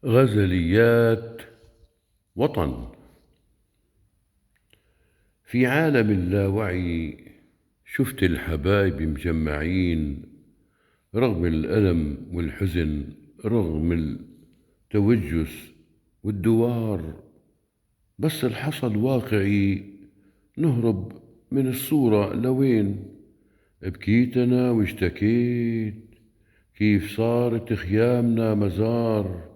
غزليات وطن. في عالم اللاوعي شفت الحبايب مجمعين، رغم الألم والحزن، رغم التوجس والدوار. بس الحصل واقعي، نهرب من الصورة لوين؟ بكيت أنا واشتكيت كيف صارت خيامنا مزار.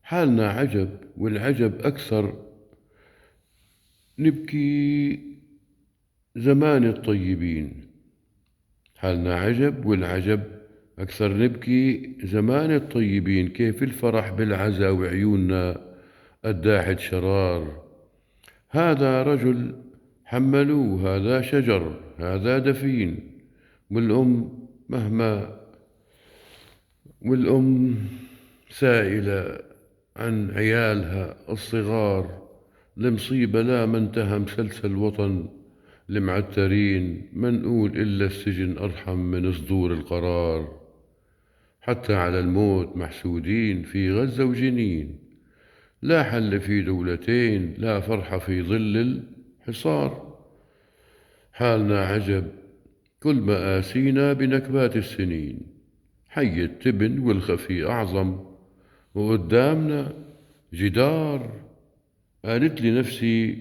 حالنا عجب والعجب أكثر، نبكي زمان الطيبين. حالنا عجب والعجب أكثر، نبكي زمان الطيبين. كيف الفرح بالعزا وعيوننا الداحت شرار. هذا رجل حملوه، هذا شجر، هذا دفين. والأم مهما والأم سائلة عن عيالها الصغار. المصيبة لا ما انتهى مسلسل وطن، المعترين ما نقول إلا السجن أرحم من صدور القرار. حتى على الموت محسودين في غزة وجنين، لا حل في دولتين، لا فرحة في ظل الحصار. حالنا عجب كل مآسينا بنكبات السنين، حي التبن والخفي أعظم، وقدامنا جدار. قالت لي نفسي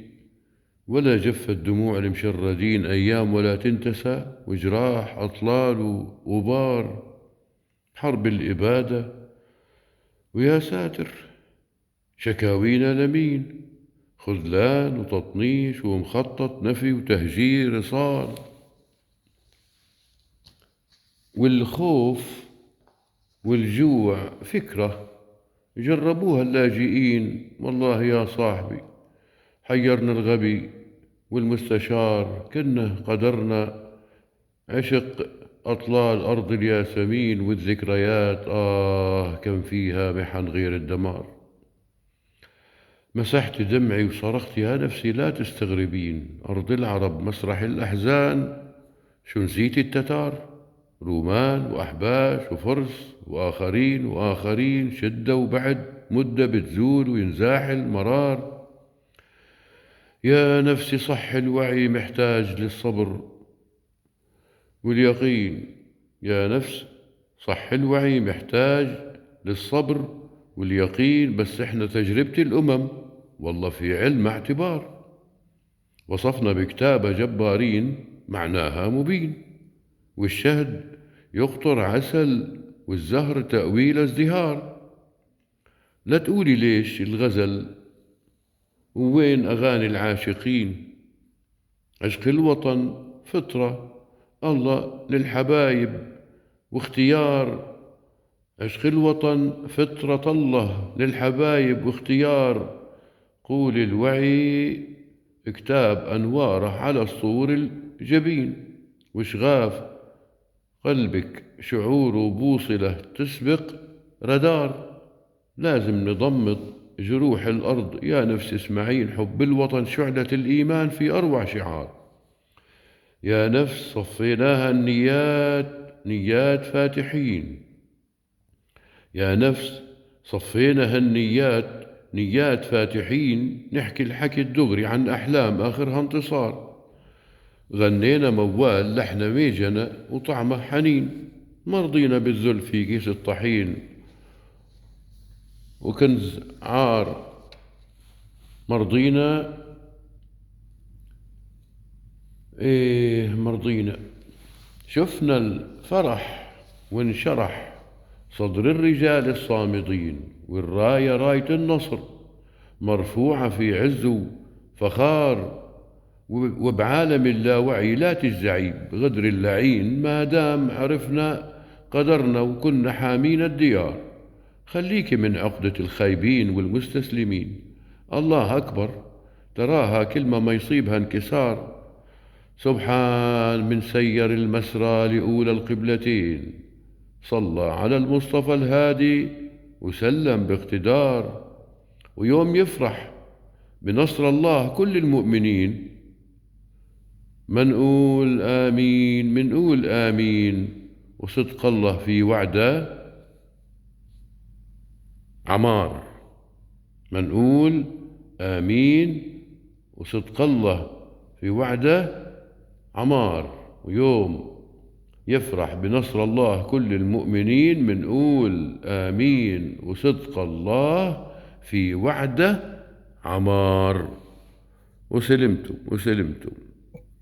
ولا جفت دموع المشردين أيام ولا تنتسى، وجراح أطلال وغبار حرب الإبادة. ويا ساتر شكاوينا لمين؟ خذلان وتطنيش ومخطط نفي وتهجير صار. والخوف والجوع فكرة جربوها اللاجئين. والله يا صاحبي حيرنا الغبي والمستشار، كنا قدرنا عشق أطلال أرض الياسمين. والذكريات كم فيها محن غير الدمار. مسحت دمعي وصرخت يا نفسي لا تستغربين، أرض العرب مسرح الأحزان. شو نسيت التتار؟ رومان وأحباش وفرس وآخرين وآخرين، شدة وبعد مدة بتزول وينزاحل مرار. يا نفسي صح الوعي محتاج للصبر واليقين. يا نفس صح الوعي محتاج للصبر واليقين. بس احنا تجربة الأمم والله في علم اعتبار، وصفنا بكتابة جبارين معناها مبين. والشهد يقطر عسل والزهر تأويل ازدهار. لا تقولي ليش الغزل ووين أغاني العاشقين. عشق الوطن فطرة الله للحبايب واختيار. عشق الوطن فطرة الله للحبايب واختيار. قول الوعي كتاب أنواره على الصور الجبين. وشغاف قلبك شعور وبوصلة تسبق ردار. لازم نضمد جروح الأرض يا نفس اسمعين. حب الوطن شعلة الإيمان في أروع شعار. يا نفس صفيناها النيات نيات فاتحين. يا نفس صفيناها النيات نيات فاتحين. نحكي الحكي الدغري عن أحلام آخرها انتصار. غنينا موال لحن ميجنة وطعمه حنين. مرضينا بالذل في كيس الطحين وكنز عار. مرضينا مرضينا. شفنا الفرح وانشرح صدر الرجال الصامدين. والراية راية النصر مرفوعة في عز وفخار. وبعالم اللاوعي لا تجزعي بغدر اللعين، ما دام عرفنا قدرنا وكنا حامين الديار. خليك من عقدة الخايبين والمستسلمين. الله أكبر تراها كلمة ما يصيبها انكسار. سبحان من سير المسرى لأولى القبلتين، صلى على المصطفى الهادي وسلم باقتدار. ويوم يفرح بنصر الله كل المؤمنين، منقول آمين منقول آمين. وصدق الله في وعده عمار. منقول آمين وصدق الله في وعده عمار. ويوم يفرح بنصر الله كل المؤمنين منقول آمين وصدق الله في وعده عمار. وسلمتم وسلمتم.